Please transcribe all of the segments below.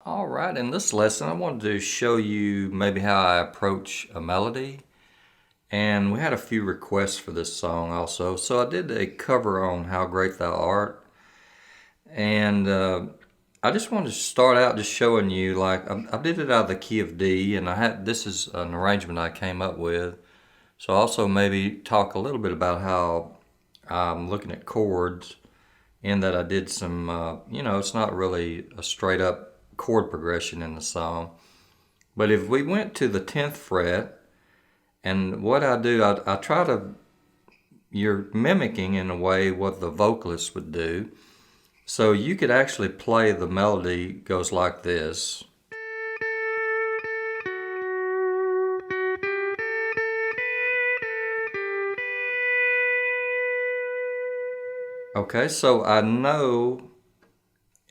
All right, in this lesson I wanted to show you maybe how I approach a melody. And we had a few requests for this song also. So I did a cover on How Great Thou Art. And I just wanted to start out just showing you, like, I did it out of the key of D, and this is an arrangement I came up with. So also maybe talk a little bit about how I'm looking at chords, in that I did some, it's not really a straight up chord progression in the song. But if we went to the 10th fret, and what I do, I try to, you're mimicking in a way what the vocalist would do. So you could actually play the melody goes like this. Okay, so I know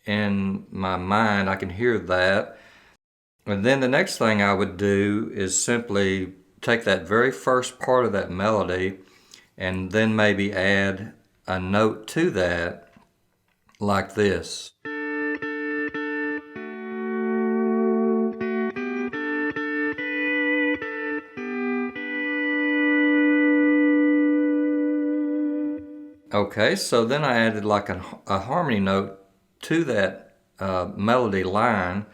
in my mind I can hear that. And then the next thing I would do is simply take that very first part of that melody and then maybe add a note to that like this. Okay, so then I added like a harmony note to that melody line.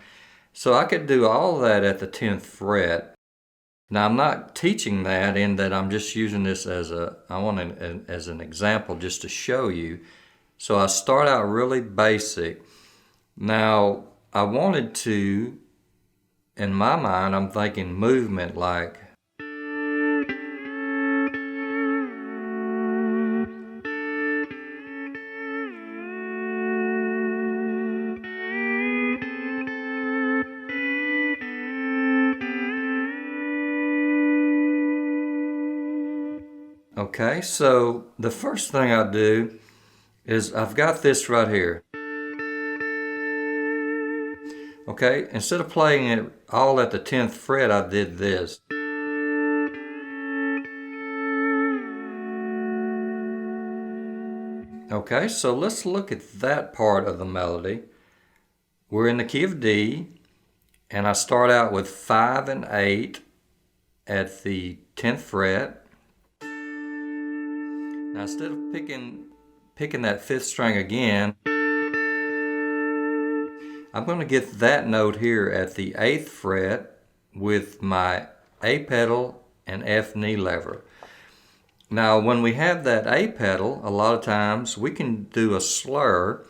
So I could do all of that at the 10th fret. Now I'm not teaching that, in that I'm just using this as as an example just to show you. So I start out really basic. Now I wanted to, in my mind, I'm thinking movement like. Okay, so the first thing I do is I've got this right here. Okay, instead of playing it all at the 10th fret, I did this. Okay, so let's look at that part of the melody. We're in the key of D, and I start out with 5 and 8 at the 10th fret. Now instead of picking that 5th string again, I'm going to get that note here at the 8th fret with my A pedal and F knee lever. Now when we have that A pedal, a lot of times we can do a slur.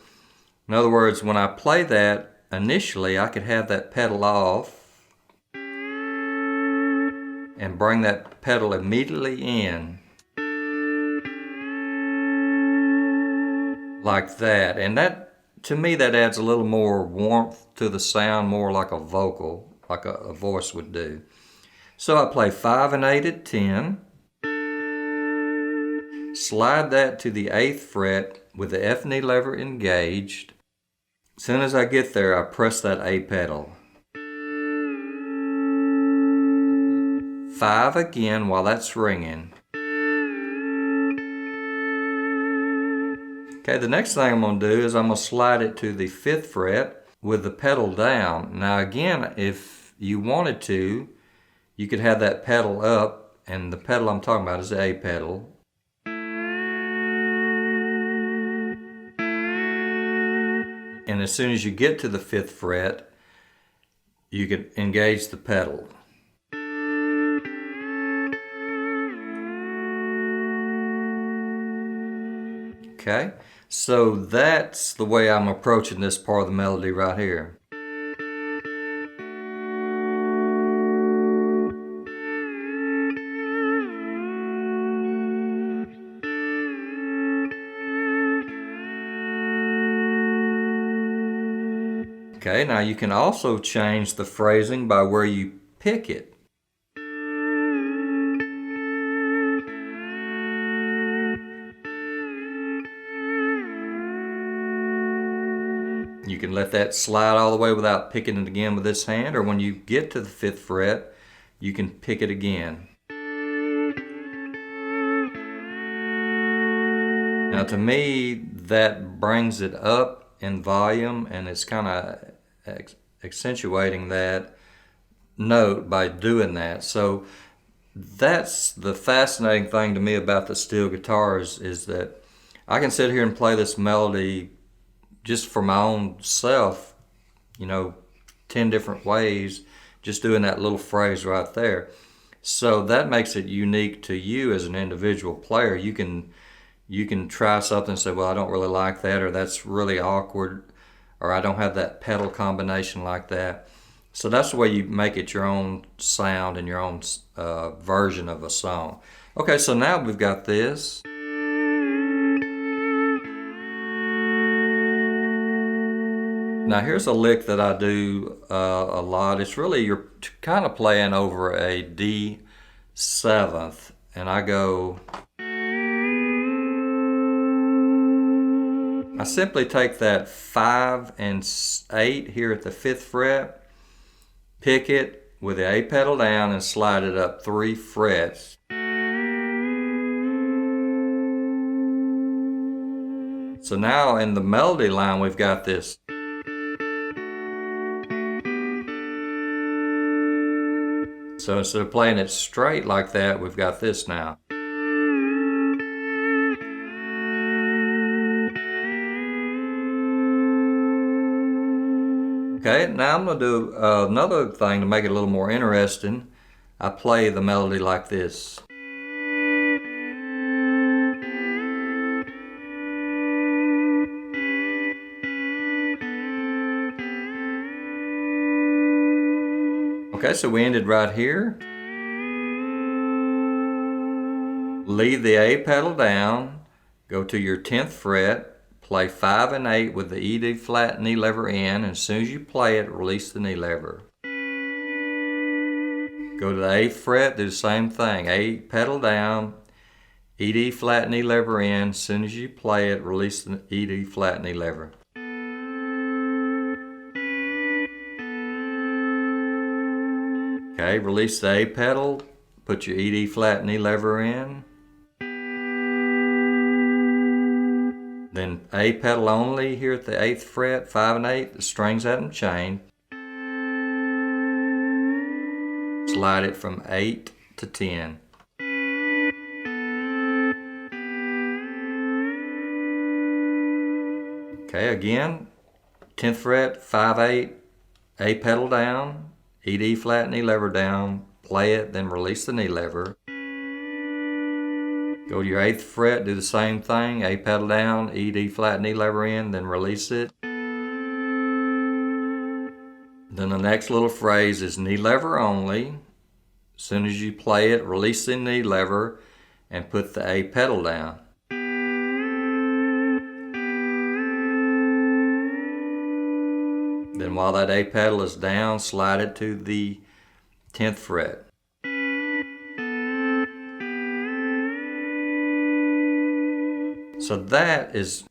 In other words, when I play that initially, I could have that pedal off and bring that pedal immediately in like that. And that, to me, that adds a little more warmth to the sound, more like a vocal, like a voice would do. So I play 5 and 8 at 10, slide that to the 8th fret with the F knee lever engaged. As soon as I get there, I press that A pedal. 5 again while that's ringing. Okay, the next thing I'm going to do is I'm going to slide it to the 5th fret with the pedal down. Now again, if you wanted to, you could have that pedal up, and the pedal I'm talking about is the A pedal. And as soon as you get to the 5th fret, you could engage the pedal. Okay, so that's the way I'm approaching this part of the melody right here. Okay, now you can also change the phrasing by where you pick it. You can let that slide all the way without picking it again with this hand, or when you get to the 5th fret, you can pick it again. Now to me, that brings it up in volume, and it's kind of accentuating that note by doing that. So that's the fascinating thing to me about the steel guitars, is that I can sit here and play this melody just for my own self, 10 different ways, just doing that little phrase right there. So that makes it unique to you as an individual player. You can try something and say, well, I don't really like that, or that's really awkward, or I don't have that pedal combination like that. So that's the way you make it your own sound and your own version of a song. Okay, so now we've got this. Now here's a lick that I do a lot. It's really, you're kind of playing over a D7th, and I simply take that 5 and 8 here at the 5th fret, pick it with the A pedal down and slide it up 3 frets. So now in the melody line we've got this. So instead of playing it straight like that, we've got this now. Okay, now I'm going to do another thing to make it a little more interesting. I play the melody like this. Okay, so we ended right here. Leave the A pedal down, go to your 10th fret, play 5 and 8 with the E, D flat and E lever in, and as soon as you play it, release the knee lever. Go to the 8th fret, do the same thing, A pedal down, E, D flat and E lever in, as soon as you play it, release the E, D flat and E lever. Okay, release the A pedal, put your E, D flat and E lever in. Then A pedal only here at the 8th fret, 5 and 8, the strings haven't changed. Slide it from 8 to 10. Okay, again, 10th fret, 5, 8, A pedal down, E, D flat and E lever down, play it, then release the knee lever. Go to your 8th fret, do the same thing, A pedal down, E, D flat and E lever in, then release it. Then the next little phrase is knee lever only. As soon as you play it, release the knee lever and put the A pedal down. Then while that A pedal is down, slide it to the 10th fret. So that is,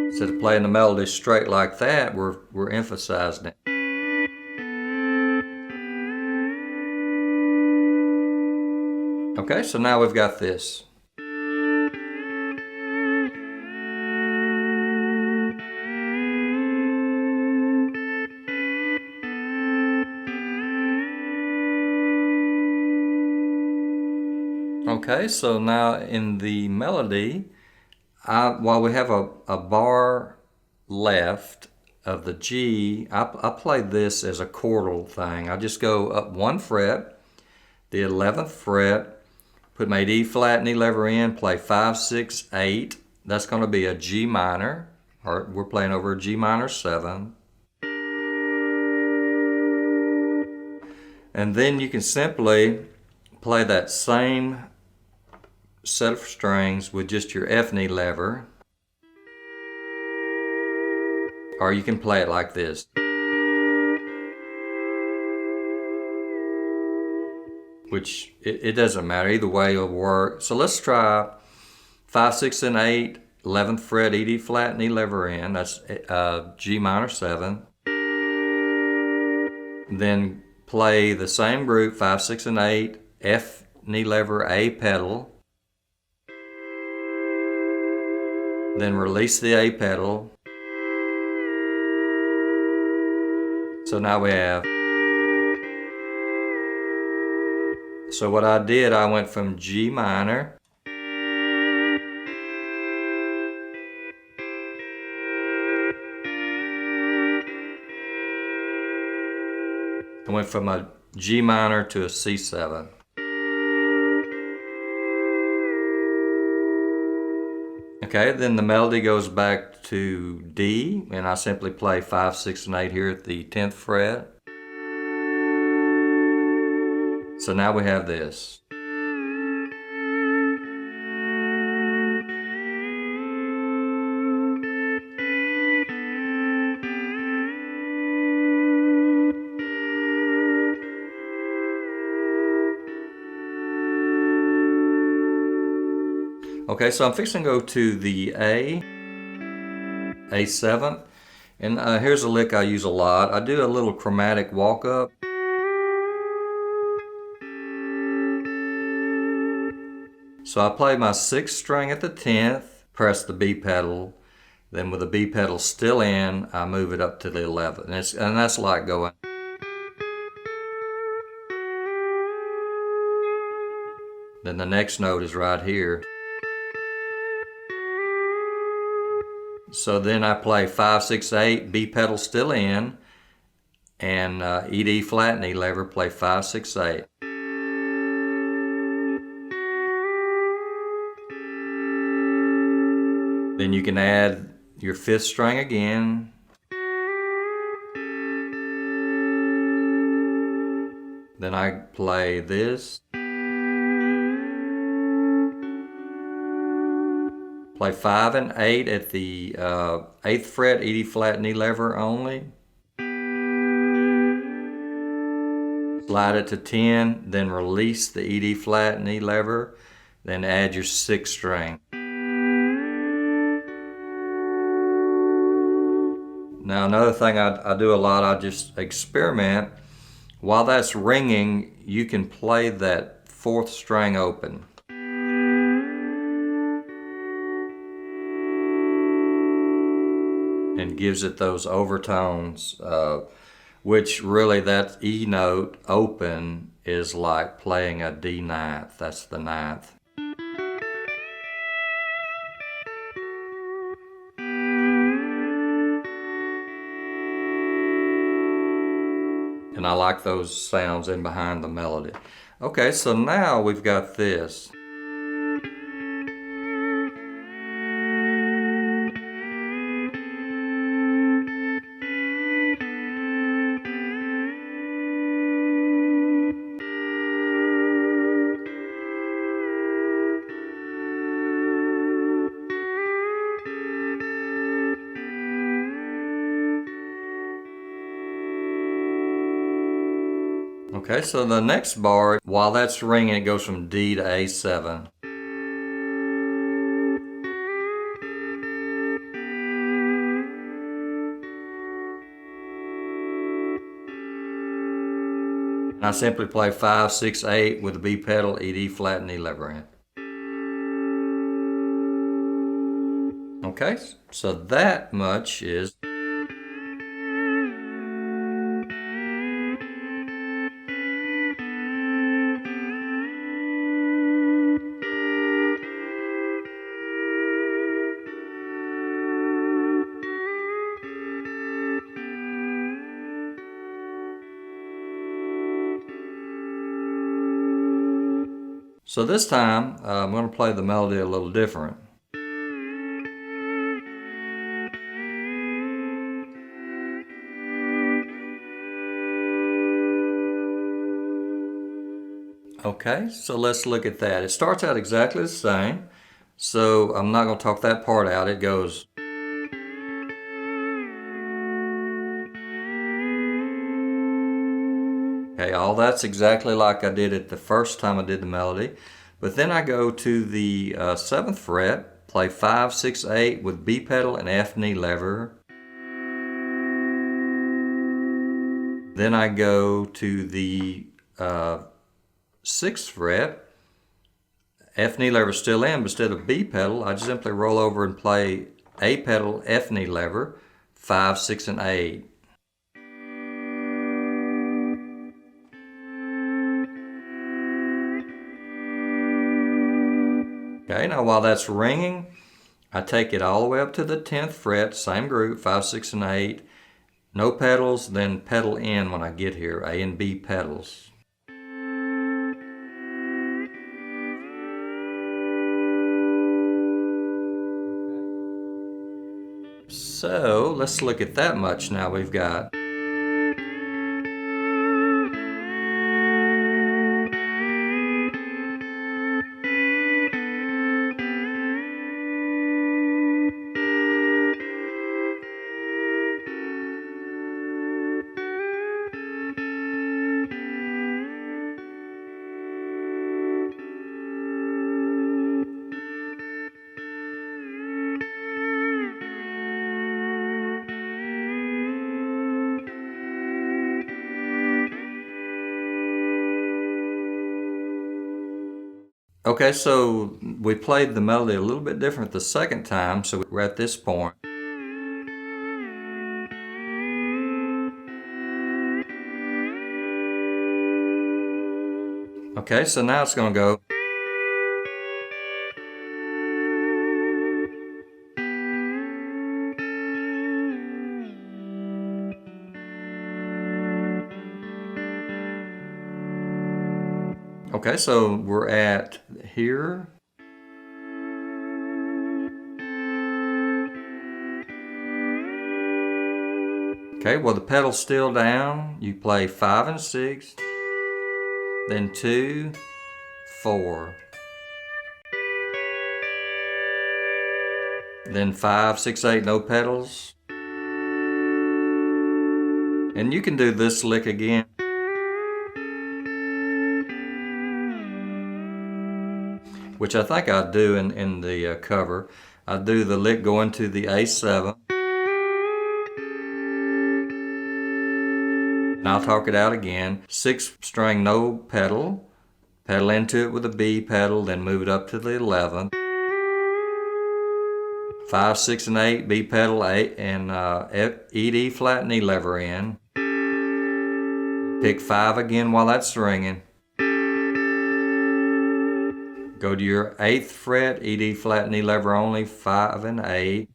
instead of playing the melody straight like that, we're emphasizing it. Okay, so now we've got this. Okay, so now in the melody, while we have a bar left of the G, I play this as a chordal thing. I just go up 1 fret, the 11th fret, put my D flat and E lever in, play 5, 6, 8. That's going to be a G minor, or we're playing over a G minor 7. And then you can simply play that same set of strings with just your F knee lever, or you can play it like this, which it doesn't matter, either way it'll work. So let's try 5, 6 and 8, 11th fret, E, D flat and E lever in, that's G minor 7. Then play the same group, 5, 6 and 8, F knee lever, A pedal. then release the A pedal. So now we have. So what I did, I went from G minor I went from a G minor to a C7. Okay, then the melody goes back to D, and I simply play 5, 6, and 8 here at the 10th fret. So now we have this. Okay, so I'm fixing to go to the A7, and here's a lick I use a lot. I do a little chromatic walk up. So I play my 6th string at the 10th, press the B pedal, then with the B pedal still in, I move it up to the 11th, and that's like going. Then the next note is right here. So then I play 5, 6, 8, B pedal still in, and E, D flat and E lever, play 5, 6, 8. Then you can add your 5th string again. Then I play this. Play 5 and 8 at the 8th fret, E, D flat and E lever only. Slide it to 10, then release the E, D flat and E lever, then add your 6th string. Now another thing I do a lot, I just experiment. While that's ringing, you can play that 4th string open. And gives it those overtones, which really that E note open is like playing a D ninth. That's the 9th. And I like those sounds in behind the melody. Okay, so now we've got this. Okay, so the next bar, while that's ringing, it goes from D to A7. And I simply play 5, 6, 8 with the B pedal, E, D flat, and E lever in. Okay, so that much is. So this time, I'm going to play the melody a little different. Okay, so let's look at that. It starts out exactly the same, so I'm not going to talk that part out. It goes. Okay, all that's exactly like I did it the first time I did the melody. But then I go to the 7th fret, play 5, 6, 8 with B pedal and F and E lever. Then I go to the 6th fret F knee lever still in, but instead of B pedal, I just simply roll over and play A pedal, F knee lever, 5, 6, and 8. Okay, now while that's ringing, I take it all the way up to the 10th fret, same group, 5, 6, and 8. No pedals, then pedal in when I get here, A and B pedals. So let's look at that much now we've got. Okay, so we played the melody a little bit different the second time, so we're at this point. Okay, so now it's going to go. Okay, so we're at here. Okay, well the pedal's still down. You play 5 and 6, then 2, 4. Then 5, 6, 8, no pedals. And you can do this lick again. Which I think I do in the cover. I do the lick going to the A7. And I'll talk it out again. 6 string, no pedal. Pedal into it with a B pedal, then move it up to the 11th. 5, 6, and 8, B pedal, 8, and E, D flat, knee lever in. Pick 5 again while that's ringing. Go to your 8th fret, E, D flat, knee lever only, 5 and 8.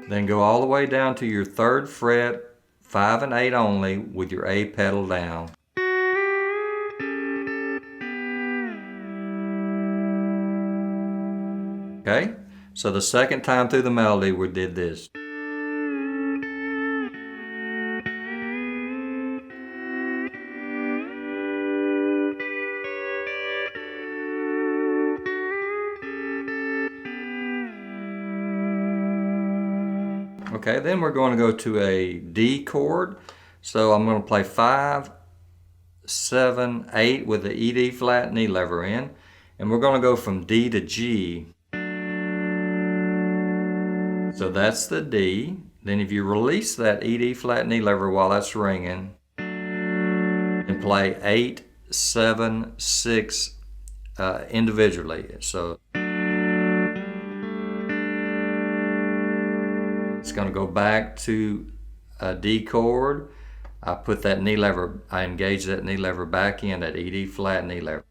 Then go all the way down to your 3rd fret, 5 and 8 only, with your A pedal down. Okay, so the second time through the melody we did this. Okay, then we're going to go to a D chord. So I'm going to play 5, 7, 8 with the E, D flat, knee lever in. And we're going to go from D to G. So that's the D. Then if you release that E, D flat, knee lever while that's ringing, and play 8, 7, 6 individually. So it's going to go back to a D chord. I put that knee lever, I engage that knee lever back in, that E, D flat knee lever.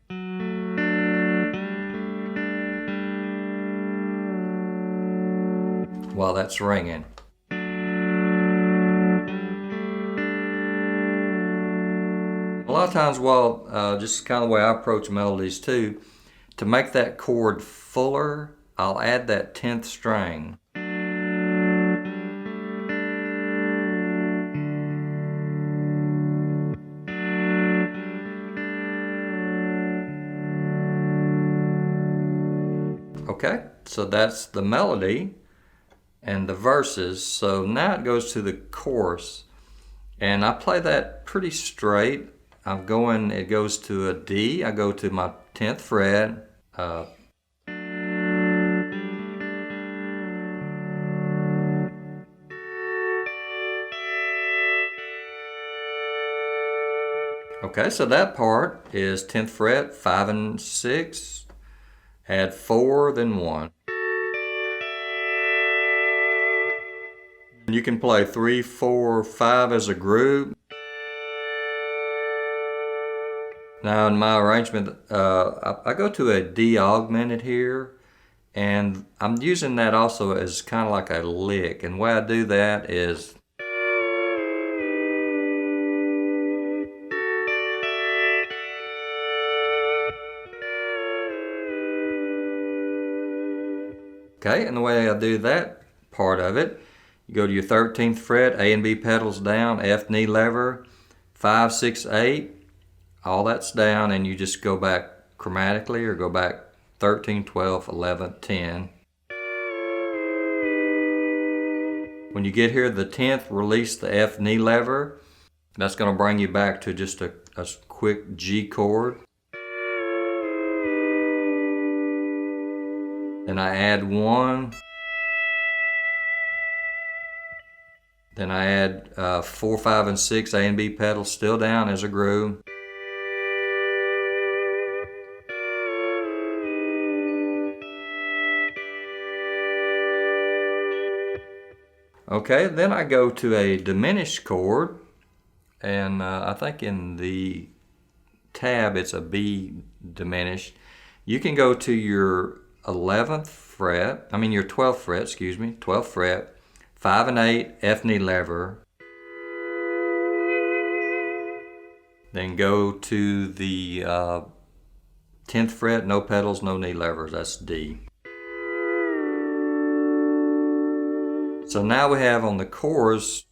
While that's ringing. A lot of times, while just kind of the way I approach melodies too, to make that chord fuller, I'll add that 10th string. Okay, so that's the melody and the verses. So now it goes to the chorus, and I play that pretty straight. It goes to a D. I go to my 10th fret. Okay, so that part is 10th fret, 5 and 6, add 4, then 1. You can play 3, 4, 5 as a group. Now in my arrangement, I go to a D augmented here, and I'm using that also as kind of like a lick. And the way I do that is okay, and the way I do that part of it, you go to your 13th fret, A and B pedals down, F knee lever, 5, 6, 8, all that's down, and you just go back chromatically or go back 13, 12, 11, 10. When you get here, the 10th, release the F knee lever. That's going to bring you back to just a quick G chord. Then I add 1. Then I add 4, 5, and 6 A and B pedals still down as a groove. Okay, then I go to a diminished chord, and I think in the tab it's a B diminished. You can go to your 11th fret, your 12th fret, 12th fret, 5 and 8, F knee lever. Then go to the 10th fret, no pedals, no knee levers, that's D. So now we have on the chorus,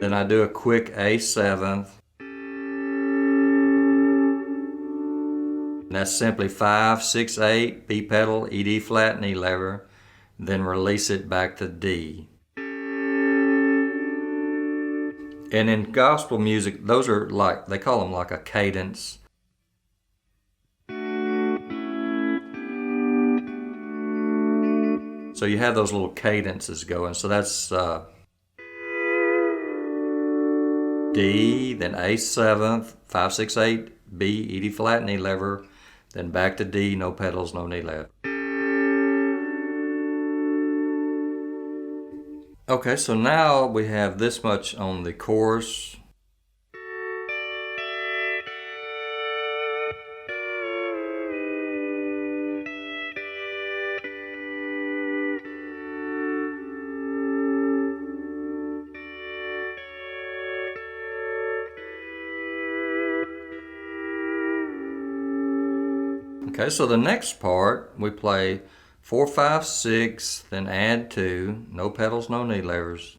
then I do a quick A7th. And that's simply 5, 6, 8, B pedal, E, D flat, knee lever, then release it back to D. And in gospel music, those are like, they call them like a cadence. So you have those little cadences going. So that's D, then A7th, 5, 6, 8, B, E, D flat, knee lever, then back to D, no pedals, no knee lever. Okay, so now we have this much on the chorus. Okay, so the next part, we play 4, 5, 6, then add 2, no pedals, no knee levers.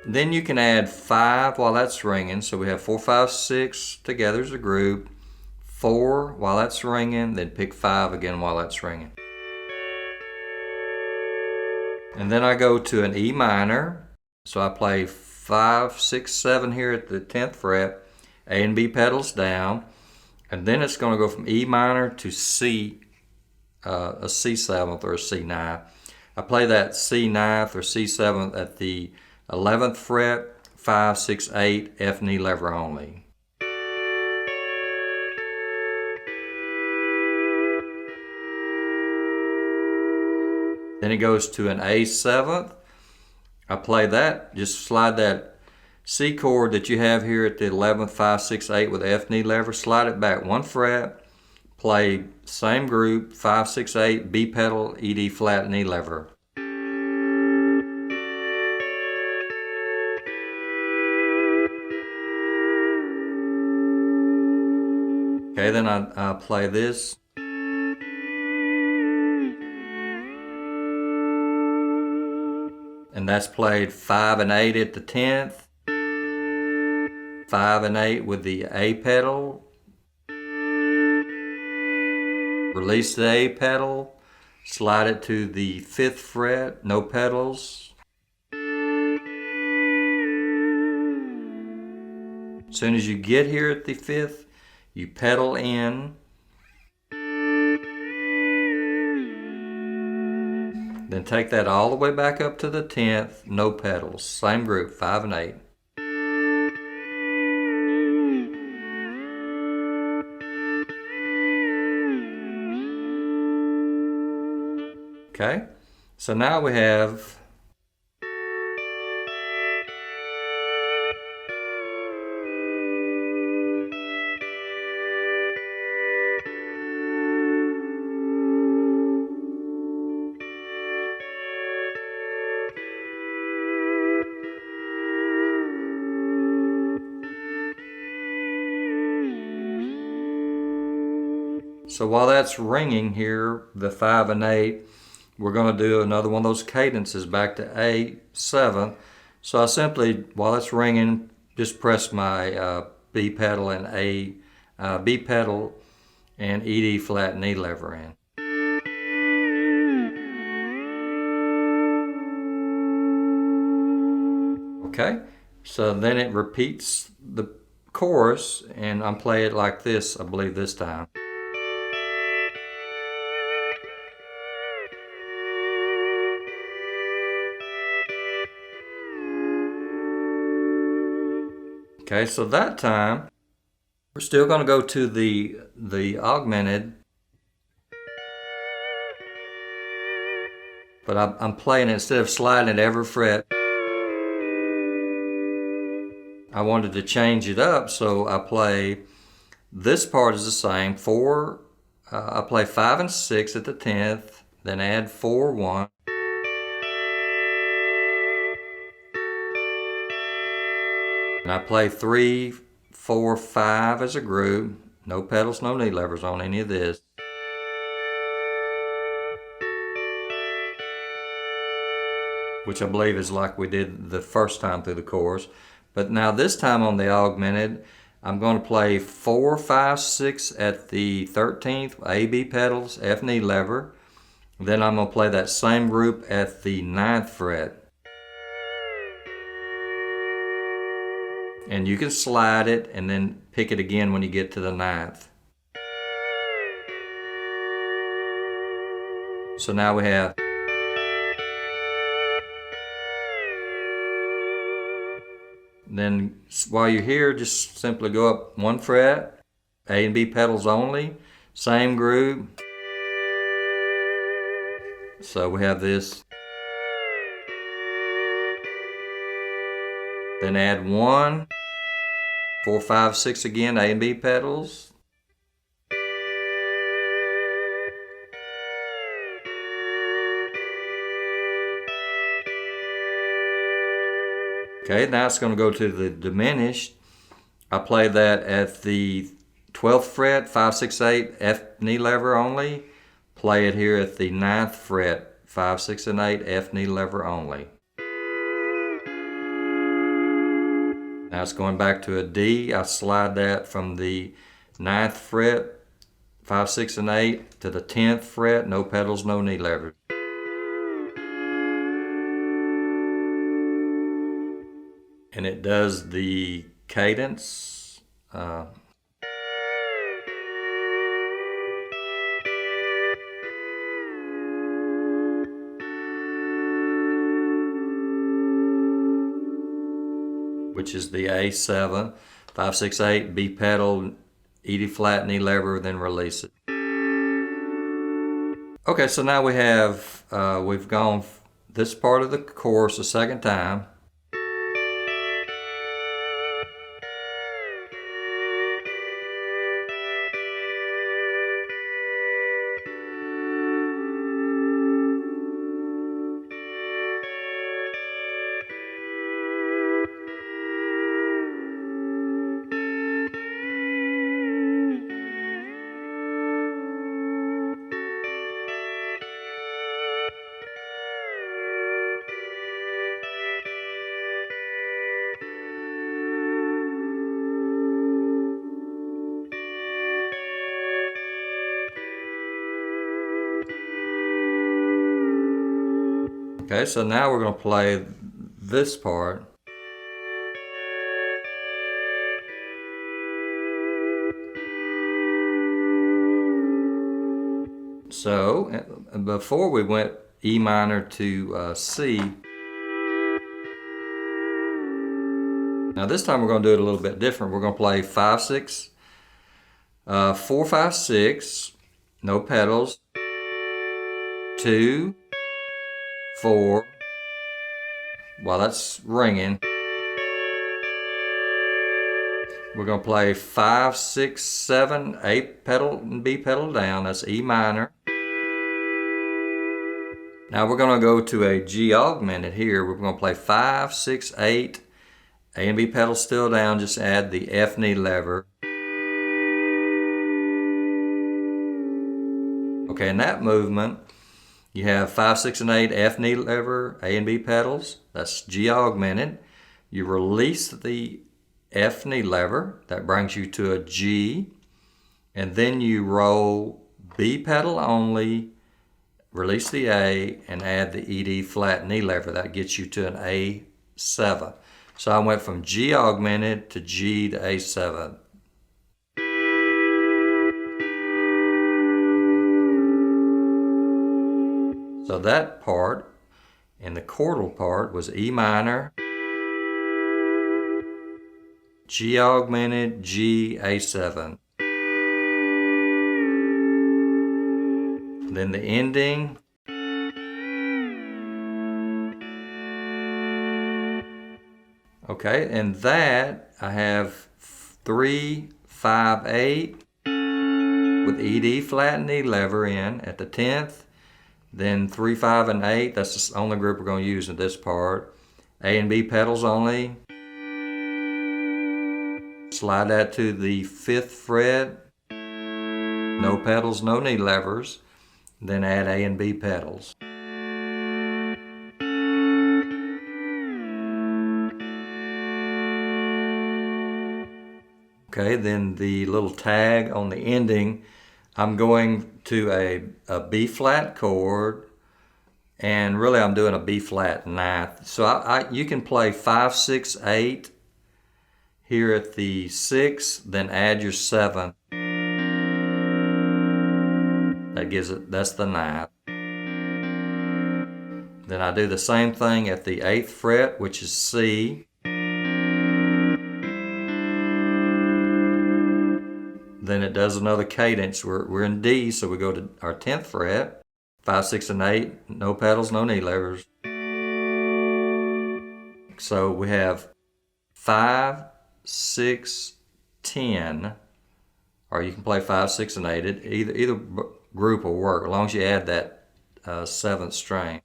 Then you can add 5 while that's ringing, so we have 4, 5, 6 together as a group, 4 while that's ringing, then pick 5 again while that's ringing. And then I go to an E minor, so I play 5, 6, 7 here at the 10th fret, A and B pedals down, and then it's going to go from E minor to C, a C7th or a C9. I play that C9th or C7th at the 11th fret, 5, 6, 8, F knee lever only. Then it goes to an A7th. I play that, just slide that C chord that you have here at the 11th, 5, 6, 8 with the F knee lever, slide it back 1 fret, play same group, 5, 6, 8, B pedal, E, D flat, knee lever. Okay, then I play this. And that's played 5 and 8 at the 10th. 5 and 8 with the A pedal. Release the A pedal. Slide it to the 5th fret, no pedals. As soon as you get here at the 5th, You pedal in, then take that all the way back up to the 10th, no pedals, same group, 5 and 8. Okay, so now we have so while that's ringing here, the 5 and 8, we're going to do another one of those cadences back to A7. So I simply, while it's ringing, just press my B pedal and B pedal and ED flat and E lever in. Okay, so then it repeats the chorus, and I'm playing it like this, I believe this time. Okay, so that time, we're still going to go to the augmented, but I'm playing it instead of sliding it every fret. I wanted to change it up, so I play, this part is the same, I play 5 and 6 at the 10th, then add 4, 1. And I play 3, 4, 5 as a group, no pedals, no knee levers on any of this. Which I believe is like we did the first time through the chorus. But now this time on the augmented, I'm going to play 4, 5, 6 at the 13th, A, B pedals, F, knee lever. Then I'm going to play that same group at the 9th fret. And you can slide it and then pick it again when you get to the 9th. So now we have. Then while you're here, just simply go up 1 fret, A and B pedals only, same groove. So we have this. Then add 1, 4, 5, 6 again, A and B pedals. Okay, now it's going to go to the diminished. I play that at the 12th fret, 5, 6, 8, F knee lever only. Play it here at the 9th fret, 5, 6, and 8, F knee lever only. Now it's going back to a D. I slide that from the 9th fret, 5, 6, and 8, to the 10th fret, no pedals, no knee levers. And it does the cadence. Which is the A7, 5, 6, 8, B pedal, ED flat, knee lever, then release it. Okay, so now we have, we've gone this part of the chorus a second time. Okay, so now we're going to play this part. So before we went E minor to C. Now this time we're going to do it a little bit different. We're going to play 5, 6, 4, 5, 6, no pedals, 2, 4, while that's ringing. We're going to play 5, 6, 7, 8 pedal and B pedal down. That's E minor. Now we're going to go to a G augmented here. We're going to play 5, 6, 8, A and B pedal still down. Just add the F knee lever. Okay, in that movement, you have 5, 6, and 8 F knee lever, A and B pedals. That's G augmented. You release the F knee lever. That brings you to a G. And then you roll B pedal only, release the A, and add the ED flat knee lever. That gets you to an A7. So I went from G augmented to G to A7. So that part, and the chordal part, was E minor, G augmented, G, A7. Then the ending, okay, and that I have 3, 5, 8 with ED flat and knee lever in at the 10th. Then 3, 5, and 8, that's the only group we're going to use in this part. A and B pedals only. Slide that to the 5th fret. No pedals, no knee levers. Then add A and B pedals. Okay, then the little tag on the ending, I'm going to a B flat chord, and really I'm doing a B flat ninth. So you can play 5, 6, 8 here at the 6th, then add your 7th. That's the ninth. Then I do the same thing at the 8th fret, which is C. Then it does another cadence. We're in D, so we go to our 10th fret. 5, 6, and 8, no pedals, no knee levers. So we have 5, 6, 10, or you can play 5, 6, and 8. Either group will work, as long as you add that 7th string.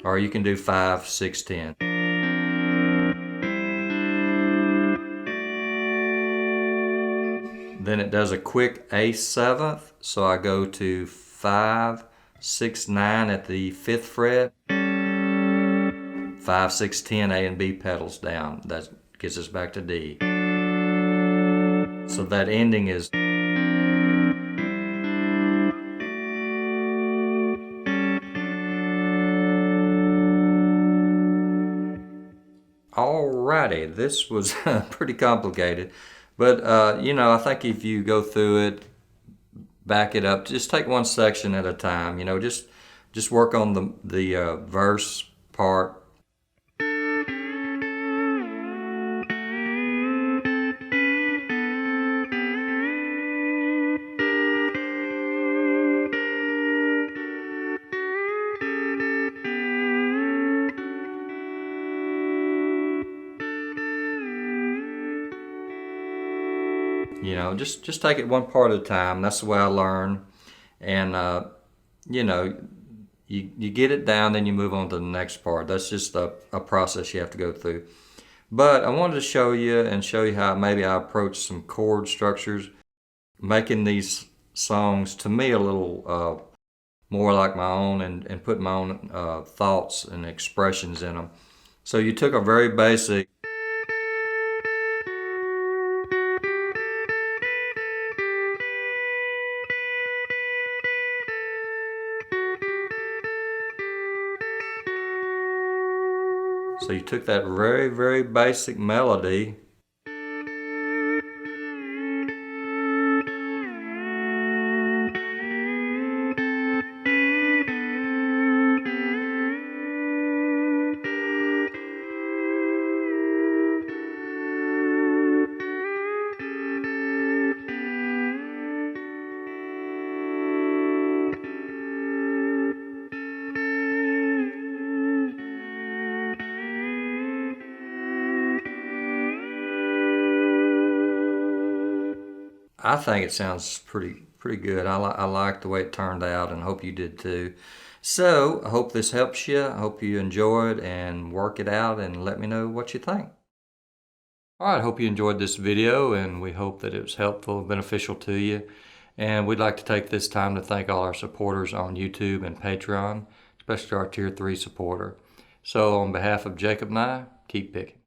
Or you can do 5, 6, 10. Then it does a quick A7th, so I go to 5, 6, 9 at the 5th fret. 5, 6, 10, A and B pedals down. That gets us back to D. So that ending is. Alrighty, this was pretty complicated, but I think if you go through it, back it up, just take one section at a time. Just work on the verse part. Just take it one part at a time. That's the way I learn. And, you get it down, then you move on to the next part. That's just a process you have to go through. But I wanted to show you how maybe I approach some chord structures, making these songs, to me, a little more like my own, and put my own thoughts and expressions in them. So you took a very basic. So you took that very, very basic melody I think it sounds pretty good. I like the way it turned out, and hope you did too. So I hope this helps you. I hope you enjoyed and work it out, and let me know what you think. All right, hope you enjoyed this video, and we hope that it was helpful and beneficial to you. And we'd like to take this time to thank all our supporters on YouTube and Patreon, especially our Tier 3 supporter. So on behalf of Jacob and I, keep picking.